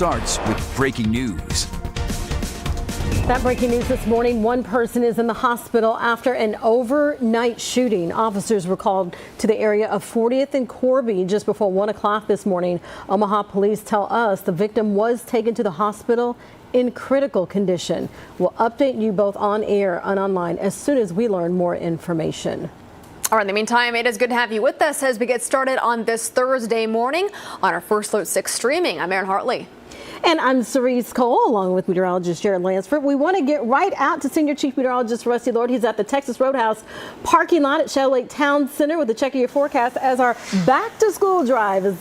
starts with breaking news. That breaking news this morning, one person is in the hospital after an overnight shooting. Officers were called to the area of 40th and Corby just before 1 o'clock this morning. Omaha police tell us the victim was taken to the hospital in critical condition. We'll update you both on air and online as soon as we learn more information. All right, in the meantime, it is good to have you with us as we get started on this Thursday morning on our First Alert 6 streaming. I'm Erin Hartley. And I'm Cerise Cole, along with meteorologist Jared Lansford. We want to get right out to Senior Chief Meteorologist Rusty Lord. He's at the Texas Roadhouse parking lot at Shadow Lake Town Center with a check of your forecast as our back-to-school drive is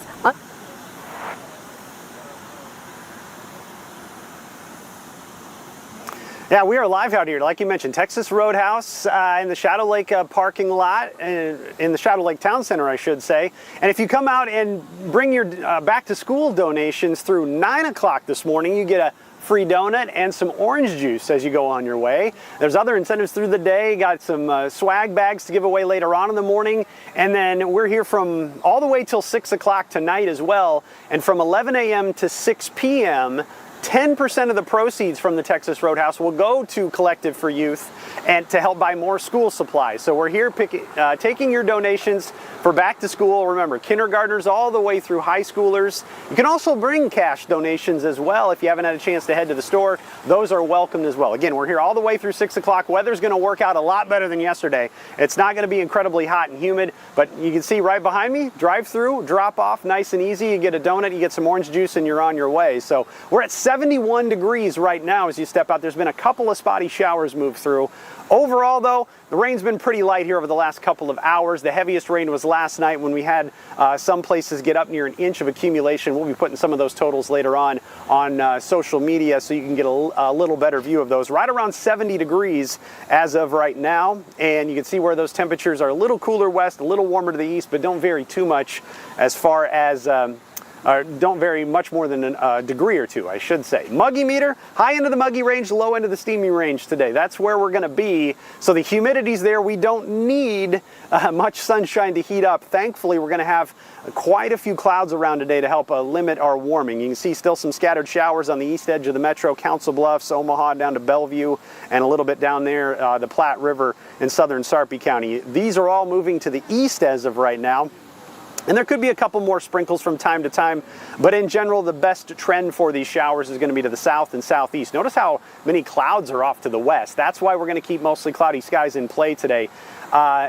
Yeah, we are live out here, like you mentioned, Texas Roadhouse in the Shadow Lake parking lot, in the Shadow Lake Town Center, I should say. And if you come out and bring your back-to-school donations through 9 o'clock this morning, you get a free donut and some orange juice as you go on your way. There's other incentives through the day. Got some swag bags to give away later on in the morning. And then we're here from all the way till 6 o'clock tonight as well. And from 11 a.m. to 6 p.m., 10% of the proceeds from the Texas Roadhouse will go to Collective for Youth and to help buy more school supplies. So we're here taking your donations for back to school. Remember, kindergartners all the way through high schoolers. You can also bring cash donations as well if you haven't had a chance to head to the store. Those are welcomed as well. Again, we're here all the way through 6 o'clock. Weather's going to work out a lot better than yesterday. It's not going to be incredibly hot and humid, but you can see right behind me, drive through, drop off, nice and easy. You get a donut, you get some orange juice, and you're on your way. So we're at 71 degrees right now as you step out. There's been a couple of spotty showers move through. Overall, though, the rain's been pretty light here over the last couple of hours. The heaviest rain was last night when we had some places get up near an inch of accumulation. We'll be putting some of those totals later on social media so you can get a little better view of those. Right around 70 degrees as of right now, and you can see where those temperatures are a little cooler west, a little warmer to the east, but don't vary too much as far as don't vary much more than a degree or two, I should say. Muggy meter, high end of the muggy range, low end of the steamy range today. That's where we're going to be. So the humidity's there. We don't need much sunshine to heat up. Thankfully, we're going to have quite a few clouds around today to help limit our warming. You can see still some scattered showers on the east edge of the metro, Council Bluffs, Omaha, down to Bellevue, and a little bit down there, the Platte River in southern Sarpy County. These are all moving to the east as of right now. And there could be a couple more sprinkles from time to time, but in general, the best trend for these showers is going to be to the south and southeast. Notice how many clouds are off to the west. That's why we're going to keep mostly cloudy skies in play today.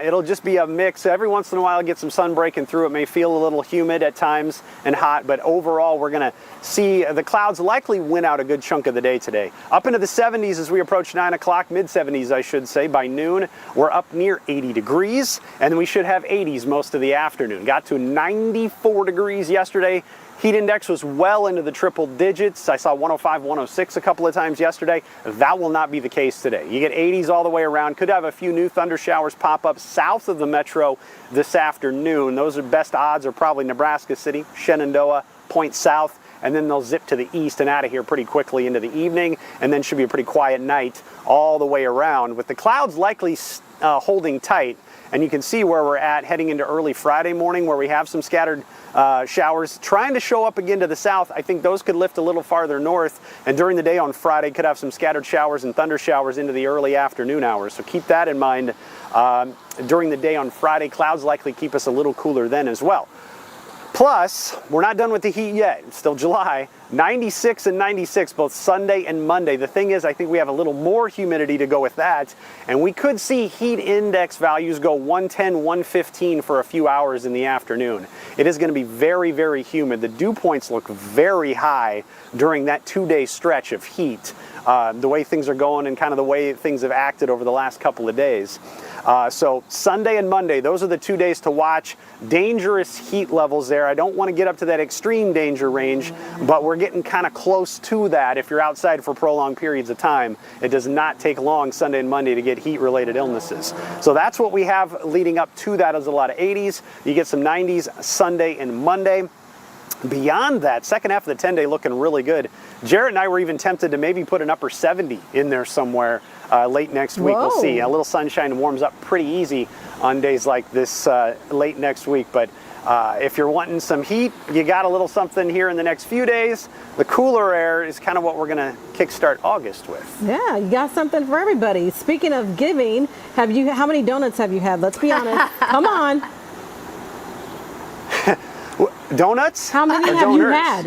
It'll just be a mix. Every once in a while, get some sun breaking through. It may feel a little humid at times and hot, but overall, we're going to see the clouds likely win out a good chunk of the day today. Up into the 70s as we approach 9 o'clock, mid-70s, I should say. By noon, we're up near 80 degrees, and we should have 80s most of the afternoon. Got to 94 degrees yesterday. Heat index was well into the triple digits. I saw 105, 106 a couple of times yesterday. That will not be the case today. You get 80s all the way around. Could have a few new thunder showers pop up south of the metro this afternoon. Those are best odds are probably Nebraska City, Shenandoah, Point South, and then they'll zip to the east and out of here pretty quickly into the evening, and then should be a pretty quiet night all the way around, with the clouds likely holding tight. And you can see where we're at heading into early Friday morning, where we have some scattered showers trying to show up again to the south. I think those could lift a little farther north, and during the day on Friday could have some scattered showers and thunder showers into the early afternoon hours. So keep that in mind. During the day on Friday, clouds likely keep us a little cooler then as well. Plus, we're not done with the heat yet. It's still July. 96 and 96 both Sunday and Monday. The thing is, I think we have a little more humidity to go with that, and we could see heat index values go 110, 115 for a few hours in the afternoon. It is going to be very, very humid. The dew points look very high during that 2-day stretch of heat. The way things are going and kind of the way things have acted over the last couple of days. So Sunday and Monday, those are the 2 days to watch. Dangerous heat levels there. I don't want to get up to that extreme danger range, but we're getting kind of close to that if you're outside for prolonged periods of time. It does not take long Sunday and Monday to get heat-related illnesses. So that's what we have leading up to that is a lot of 80s. You get some 90s Sunday and Monday. Beyond that, second half of the 10-day looking really good. Jarrett and I were even tempted to maybe put an upper 70 in there somewhere late next week. Whoa. We'll see. A little sunshine warms up pretty easy on days like this late next week, but If you're wanting some heat, you got a little something here in the next few days. The cooler air is kind of what we're going to kickstart August with. Yeah, you got something for everybody. Speaking of giving, how many donuts have you had? Let's be honest. Come on. Donuts? How many have you had?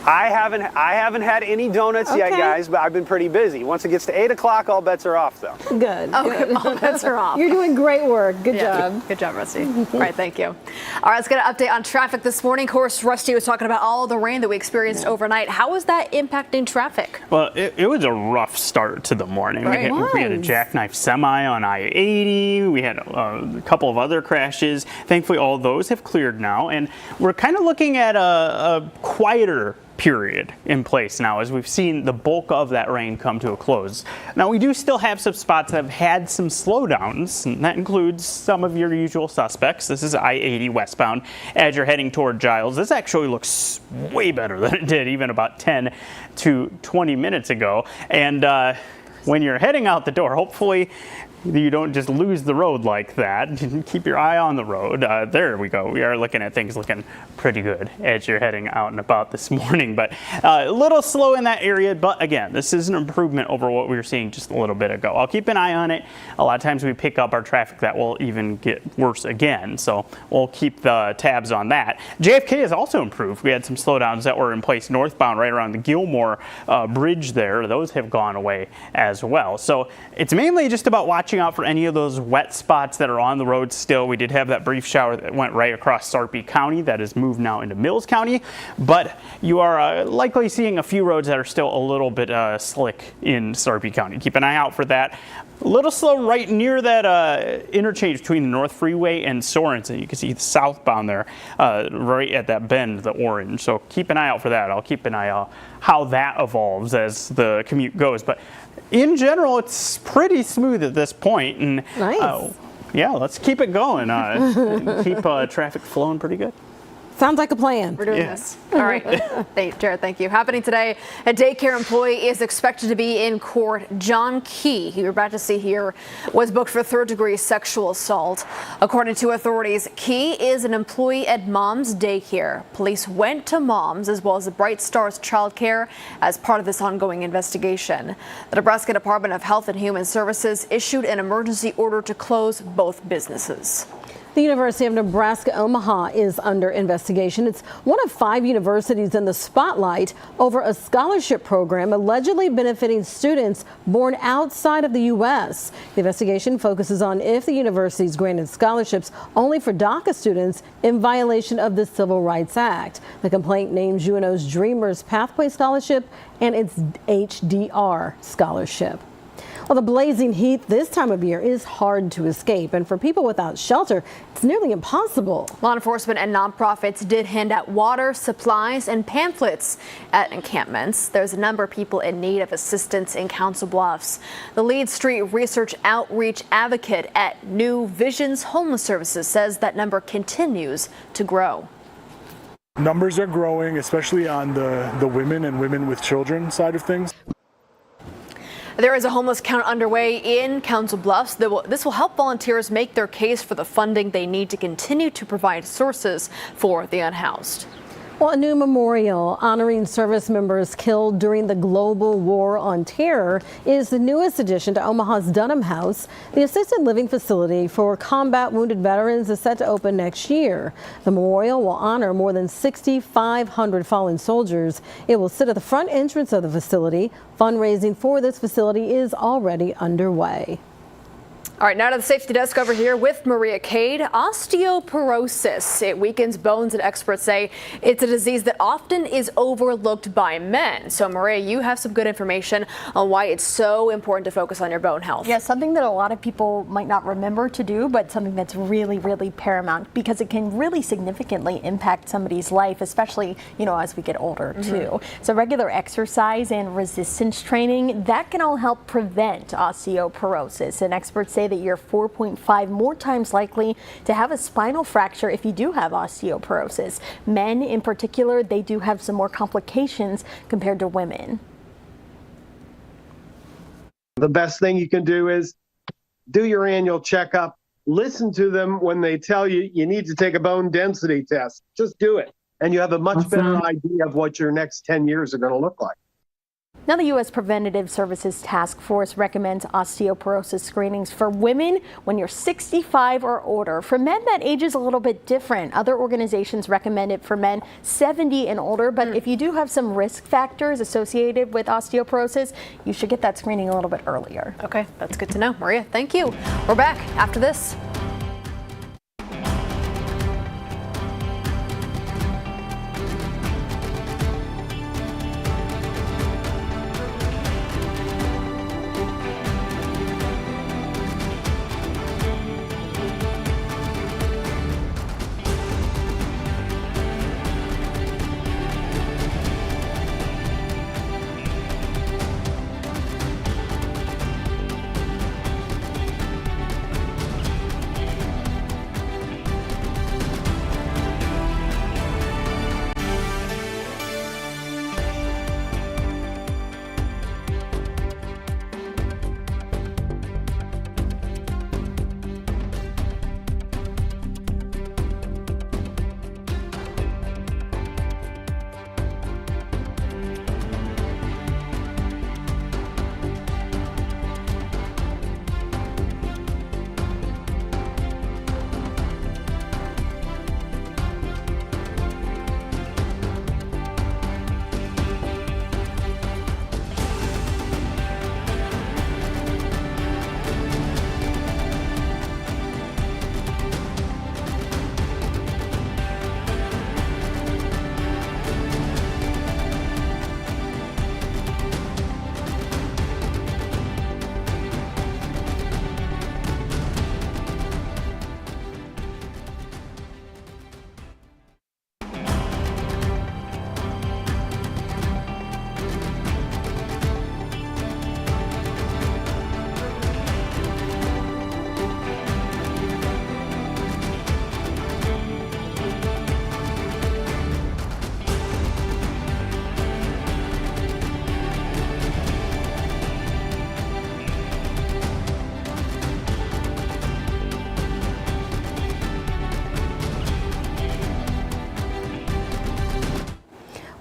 I haven't had any donuts yet, guys, but I've been pretty busy. Once it gets to 8 o'clock, all bets are off, though. Good. Okay, all bets are off. You're doing great work. Good job. Good job, Rusty. All right, thank you. All right, let's get an update on traffic this morning. Of course, Rusty was talking about all the rain that we experienced overnight. How was that impacting traffic? Well, it was a rough start to the morning. Right. We had a jackknife semi on I-80. We had a couple of other crashes. Thankfully, all those have cleared now, and we're kind of looking at a quieter period in place now as we've seen the bulk of that rain come to a close. Now we do still have some spots that have had some slowdowns, and that includes some of your usual suspects. This is I-80 westbound as you're heading toward Giles. This actually looks way better than it did even about 10 to 20 minutes ago. And when you're heading out the door, hopefully you don't just lose the road like that. Keep your eye on the road. There we go. We are looking at things looking pretty good as you're heading out and about this morning. But a little slow in that area. But again, this is an improvement over what we were seeing just a little bit ago. I'll keep an eye on it. A lot of times we pick up our traffic that will even get worse again. So we'll keep the tabs on that. JFK has also improved. We had some slowdowns that were in place northbound right around the Gilmore Bridge there. Those have gone away as well. So it's mainly just about watching out for any of those wet spots that are on the road still. We did have that brief shower that went right across Sarpy County that has moved now into Mills County, but you are likely seeing a few roads that are still a little bit slick in Sarpy County. Keep an eye out for that. A little slow right near that interchange between the North Freeway and Sorensen. You can see the southbound there, right at that bend, the orange. So keep an eye out for that. I'll keep an eye out how that evolves as the commute goes. But in general, it's pretty smooth at this point. And Nice. yeah, let's keep it going. Keep traffic flowing pretty good. Sounds like a plan. We're doing this. All right. Hey, Jared, thank you. Happening today, a daycare employee is expected to be in court. John Key, who you're about to see here, was booked for third-degree sexual assault. According to authorities, Key is an employee at Mom's Daycare. Police went to Mom's as well as the Bright Stars Childcare as part of this ongoing investigation. The Nebraska Department of Health and Human Services issued an emergency order to close both businesses. The University of Nebraska Omaha is under investigation. It's one of 5 universities in the spotlight over a scholarship program allegedly benefiting students born outside of the U.S. The investigation focuses on if the universities granted scholarships only for DACA students in violation of the Civil Rights Act. The complaint names UNO's Dreamers Pathway Scholarship and its HDR Scholarship. Well, the blazing heat this time of year is hard to escape, and for people without shelter, it's nearly impossible. Law enforcement and nonprofits did hand out water, supplies, and pamphlets at encampments. There's a number of people in need of assistance in Council Bluffs. The lead street research outreach advocate at New Visions Homeless Services says that number continues to grow. Numbers are growing, especially on the women and women with children side of things. There is a homeless count underway in Council Bluffs. This will help volunteers make their case for the funding they need to continue to provide sources for the unhoused. Well, a new memorial honoring service members killed during the global war on terror is the newest addition to Omaha's Dunham House. The assisted living facility for combat wounded veterans is set to open next year. The memorial will honor more than 6,500 fallen soldiers. It will sit at the front entrance of the facility. Fundraising for this facility is already underway. All right, now to the safety desk over here with Maria Cade. Osteoporosis. It weakens bones, and experts say it's a disease that often is overlooked by men. So, Maria, you have some good information on why it's so important to focus on your bone health. Yeah, something that a lot of people might not remember to do, but something that's really, really paramount because it can really significantly impact somebody's life, especially, as we get older too. So regular exercise and resistance training, that can all help prevent osteoporosis. And experts say that you're 4.5 more times likely to have a spinal fracture if you do have osteoporosis. Men in particular, they do have some more complications compared to women. The best thing you can do is do your annual checkup. listen to them when they tell you you need to take a bone density test. Just do it. And you have a much better idea of what your next 10 years are going to look like. Now, the U.S. Preventative Services Task Force recommends osteoporosis screenings for women when you're 65 or older. For men, that age is a little bit different. Other organizations recommend it for men 70 and older. But if you do have some risk factors associated with osteoporosis, you should get that screening a little bit earlier. Okay, that's good to know. Maria, thank you. We're back after this.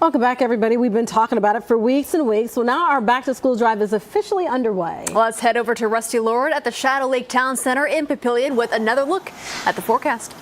Welcome back, everybody. We've been talking about it for weeks and weeks. So now our back to school drive is officially underway. Let's head over to Rusty Lord at the Shadow Lake Town Center in Papillion with another look at the forecast.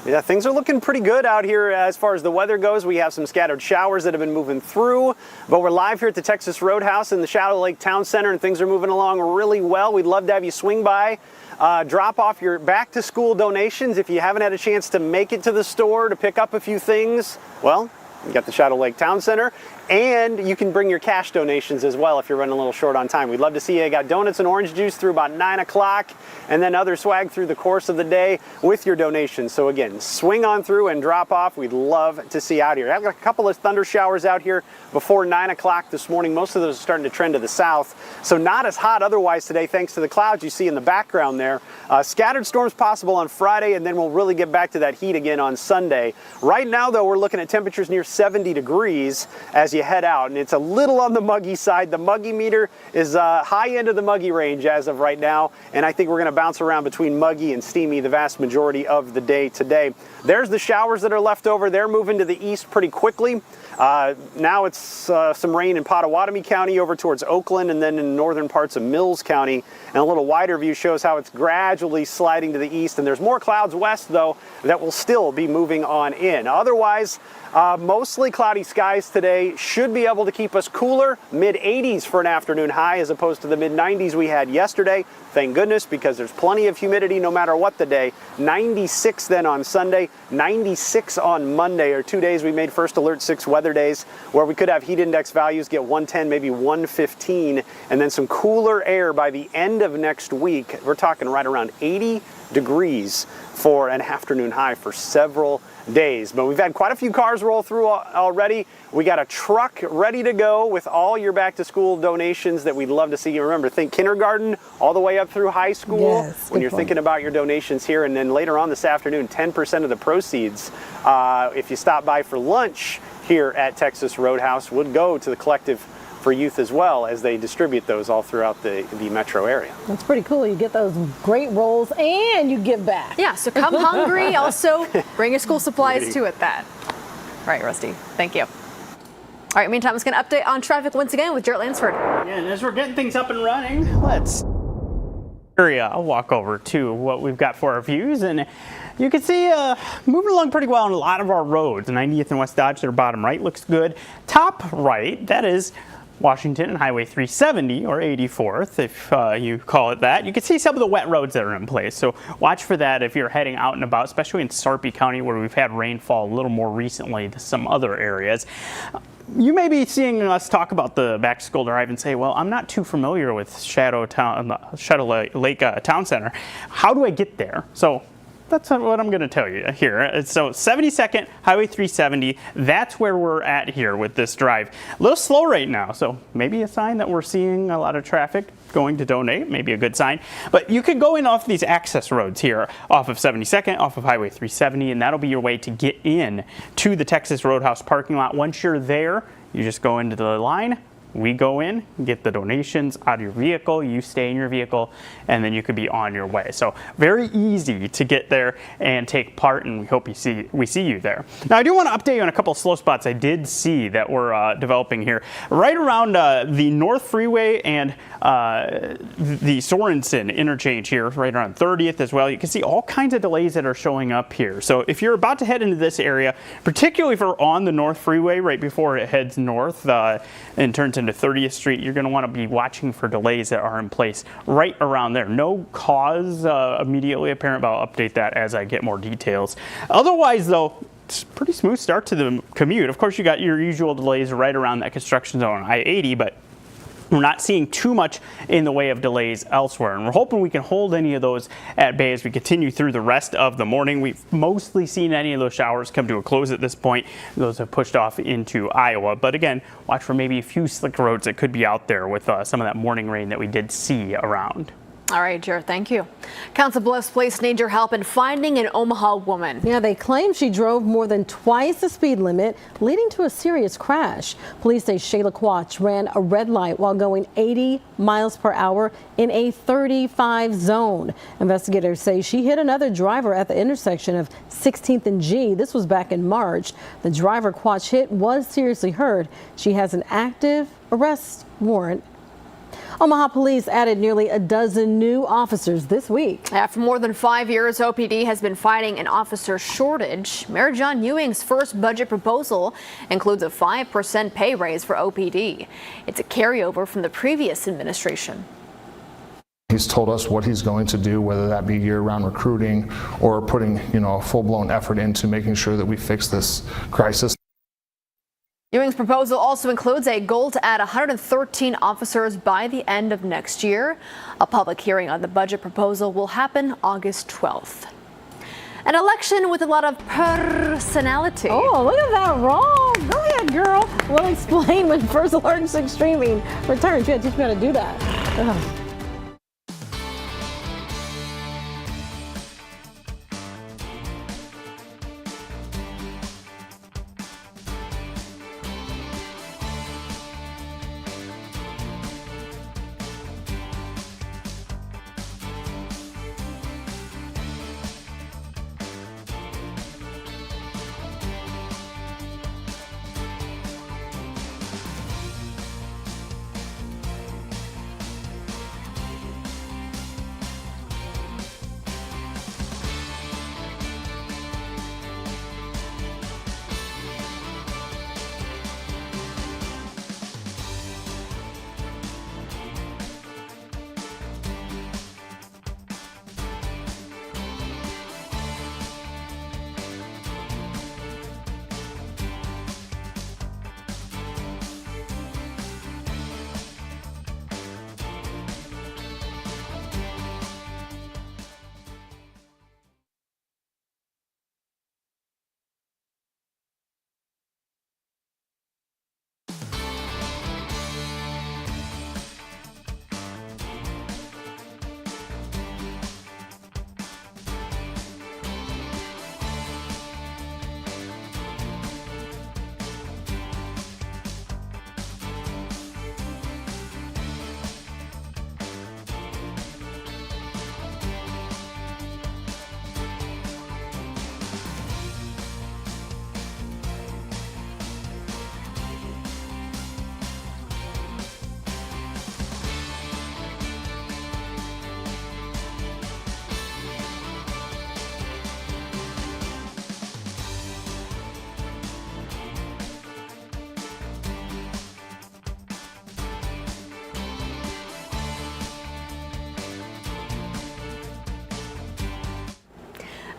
Yeah, things are looking pretty good out here as far as the weather goes. We have some scattered showers that have been moving through, but we're live here at the Texas Roadhouse in the Shadow Lake Town Center, and things are moving along really well. We'd love to have you swing by, drop off your back to school donations. If you haven't had a chance to make it to the store to pick up a few things, well, you got the Shadow Lake Town Center, and you can bring your cash donations as well if you're running a little short on time. We'd love to see you. You got donuts and orange juice through about 9 o'clock, and then other swag through the course of the day with your donations. So again, swing on through and drop off. We'd love to see you out here. I've got a couple of thunder showers out here before 9 o'clock this morning. Most of those are starting to trend to the south, so not as hot otherwise today thanks to the clouds you see in the background there. Scattered storms possible on Friday, and then we'll really get back to that heat again on Sunday. Right now, though, we're looking at temperatures near 70 degrees as you head out, and it's a little on the muggy side. The muggy meter is high end of the muggy range as of right now, and I think we're going to bounce around between muggy and steamy the vast majority of the day today. There's the showers that are left over. They're moving to the east pretty quickly. Now it's some rain in Pottawatomie County over towards Oakland, and then in northern parts of Mills County. And a little wider view shows how it's gradually sliding to the east, and there's more clouds west, though, that will still be moving on in. Otherwise, mostly cloudy skies today. Should be able to keep us cooler, mid-80s for an afternoon high as opposed to the mid-90s we had yesterday. Thank goodness, because there's plenty of humidity no matter what the day. 96 then on Sunday, 96 on Monday are 2 days we made first alert 6 weather days where we could have heat index values get 110, maybe 115, and then some cooler air by the end of next week. We're talking right around 80 degrees for an afternoon high for several days. But we've had quite a few cars roll through already. We got a truck ready to go with all your back to school donations that we'd love to see. You remember, think kindergarten all the way up through high school when you're thinking about your donations here. And then later on this afternoon, 10% of the proceeds, if you stop by for lunch here at Texas Roadhouse, would go to the collective for youth as well as they distribute those all throughout the metro area. That's pretty cool. You get those great rolls and you give back. Yeah, so come hungry. Also, bring your school supplies too at that. All right, Rusty. Thank you. All right, meantime, let's get an update on traffic once again with Jarrett Lansford. Yeah, and as we're getting things up and running, let's I'll walk over to what we've got for our views, and you can see moving along pretty well on a lot of our roads. 90th and West Dodge, their bottom right looks good. Top right, that is Washington and Highway 370, or 84th, if you call it that. You can see some of the wet roads that are in place, so watch for that if you're heading out and about, especially in Sarpy County, where we've had rainfall a little more recently than some other areas. You may be seeing us talk about the back to school drive and say, well, I'm not too familiar with Shadow Lake Town Center. How do I get there? So that's what I'm going to tell you here. So 72nd, Highway 370, that's where we're at here with this drive. A little slow right now, so maybe a sign that we're seeing a lot of traffic going to donate, maybe a good sign. But you can go in off these access roads here, off of 72nd, off of Highway 370, and that'll be your way to get in to the Texas Roadhouse parking lot. Once you're there, you just go into the line. We go in, get the donations out of your vehicle, you stay in your vehicle, and then you could be on your way. So very easy to get there and take part, and we hope we see you there. Now I do want to update you on a couple of slow spots I did see that we're developing here. Right around the North Freeway and the Sorensen interchange here, right around 30th as well. You can see all kinds of delays that are showing up here. So if you're about to head into this area, particularly if you're on the North Freeway right before it heads north and turns into 30th Street, you're going to want to be watching for delays that are in place right around there. No cause immediately apparent, but I'll update that as I get more details. Otherwise, though, it's a pretty smooth start to the commute. Of course, you got your usual delays right around that construction zone on I-80, but we're not seeing too much in the way of delays elsewhere, and we're hoping we can hold any of those at bay as we continue through the rest of the morning. We've mostly seen any of those showers come to a close at this point. Those have pushed off into Iowa, but again, watch for maybe a few slick roads that could be out there with some of that morning rain that we did see around. All right, Jared, thank you. Council Bluffs Police need your help in finding an Omaha woman. Yeah, they claim she drove more than twice the speed limit, leading to a serious crash. Police say Shayla Quach ran a red light while going 80 miles per hour in a 35 zone. Investigators say she hit another driver at the intersection of 16th and G. This was back in March. The driver Quach hit was seriously hurt. She has an active arrest warrant. Omaha police added nearly a dozen new officers this week. For more than 5 years, OPD has been fighting an officer shortage. Mayor John Ewing's first budget proposal includes a 5% pay raise for OPD. It's a carryover from the previous administration. He's told us what he's going to do, whether that be year-round recruiting or putting, a full-blown effort into making sure that we fix this crisis. Ewing's proposal also includes a goal to add 113 officers by the end of next year. A public hearing on the budget proposal will happen August 12th. An election with a lot of personality. Oh, look at that roll. Go ahead, girl. We'll explain when First Alert 6 streaming returns. You gotta teach me how to do that. Ugh.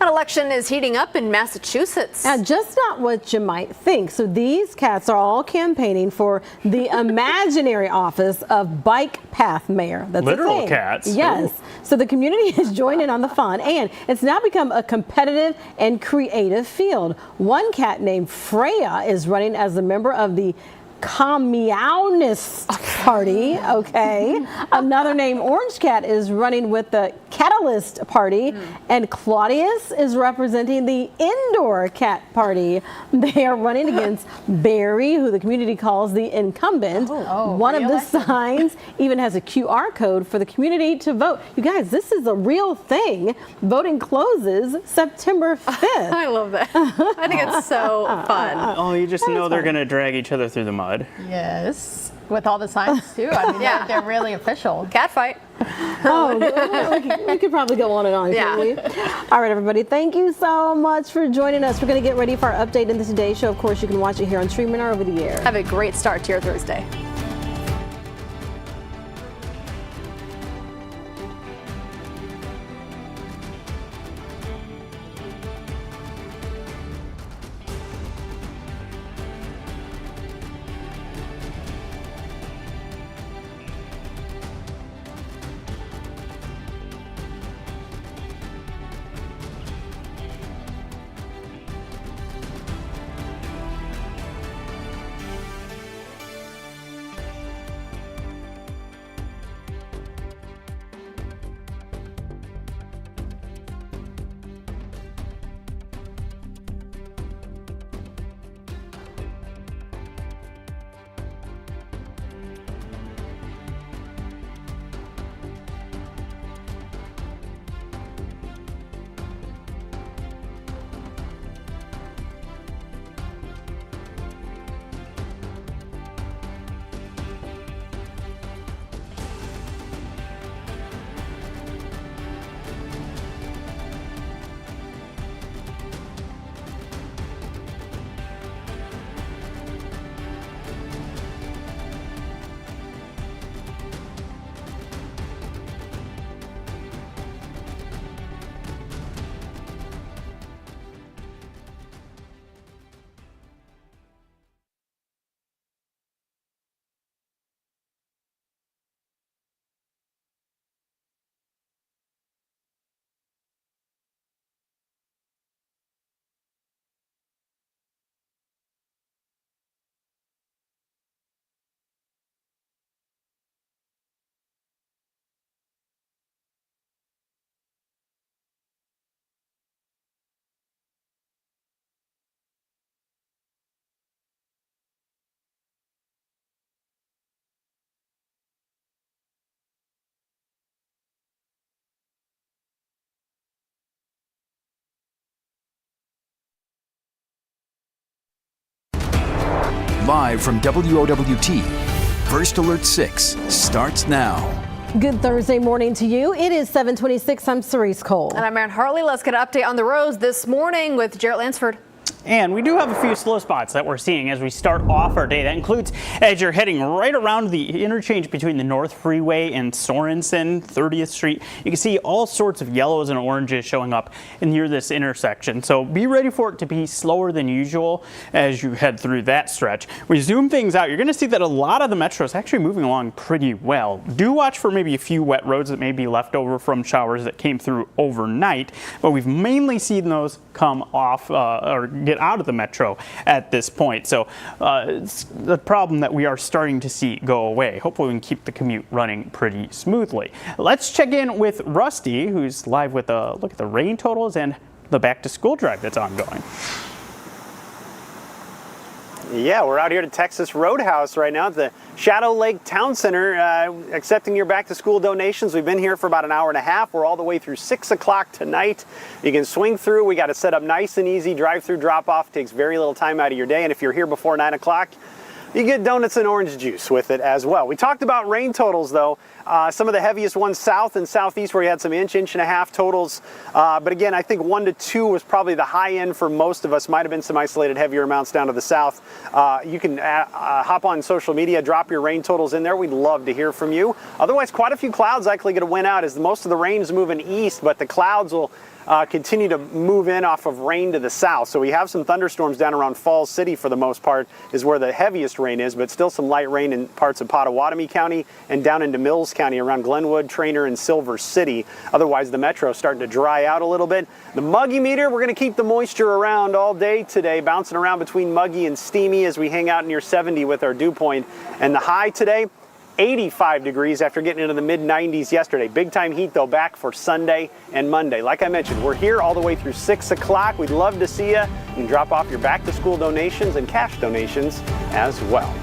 election is heating up in Massachusetts. Just not what you might think. So these cats are all campaigning for the imaginary office of bike path mayor. That's Literal a thing. cats. Yes. Ooh. So the community is joining on the fun, and it's now become a competitive and creative field. One cat named Freya is running as a member of the Communist Party, okay. Another named Orange Cat is running with the Catalyst Party, and Claudius is representing the Indoor Cat Party. They are running against Barry, who the community calls the incumbent. One of the signs even has a QR code for the community to vote. You guys, this is a real thing. Voting closes September 5th. I love that. I think it's so fun. Oh, you just know they're going to drag each other through the mud. Yes, with all the signs too. I mean, Yeah. they're really official. Cat fight. We could probably go on and on, couldn't we? All right, everybody, thank you so much for joining us. We're going to get ready for our update in the Today Show. Of course, you can watch it here on streaming or over the air. Have a great start to your Thursday. Live from WOWT, First Alert 6 starts now. Good Thursday morning to you. It is 7:26. I'm Cerise Cole. And I'm Erin Hartley. Let's get an update on the roads this morning with Jarrett Lansford. And we do have a few slow spots that we're seeing as we start off our day. That includes as you're heading right around the interchange between the North Freeway and Sorensen, 30th Street. You can see all sorts of yellows and oranges showing up near this intersection. So be ready for it to be slower than usual as you head through that stretch. We zoom things out. You're going to see that a lot of the metro is actually moving along pretty well. Do watch for maybe a few wet roads that may be left over from showers that came through overnight, but we've mainly seen those come off or get out of the metro at this point. So it's the problem that we are starting to see go away. Hopefully we can keep the commute running pretty smoothly. Let's check in with Rusty, who's live with a look at the rain totals and the back to school drive that's ongoing. Yeah, we're out here at Texas Roadhouse right now at the Shadow Lake Town Center accepting your back to school donations. We've been here for about an hour and a half. We're all the way through 6 o'clock tonight. You can swing through. We got it set up nice and easy. Drive through, drop off, takes very little time out of your day. And if you're here before 9 o'clock, you get donuts and orange juice with it as well. We talked about rain totals though. Some of the heaviest ones south and southeast where you had some inch and a half totals. But again, I think 1 to 2 was probably the high end for most of us. Might have been some isolated heavier amounts down to the south. You can hop on social media, drop your rain totals in there. We'd love to hear from you. Otherwise, quite a few clouds likely going to win out as most of the rain is moving east, but the clouds will continue to move in off of rain to the south. So we have some thunderstorms down around Falls City for the most part is where the heaviest rain is, but still some light rain in parts of Pottawatomie County and down into Mills County around Glenwood, Trainer, and Silver City. Otherwise, the metro is starting to dry out a little bit. The muggy meter, we're going to keep the moisture around all day today, bouncing around between muggy and steamy as we hang out near 70 with our dew point. And the high today, 85 degrees after getting into the mid-90s yesterday. Big time heat though back for Sunday and Monday. Like I mentioned, we're here all the way through 6 o'clock. We'd love to see you. You can drop off your back to school donations and cash donations as well.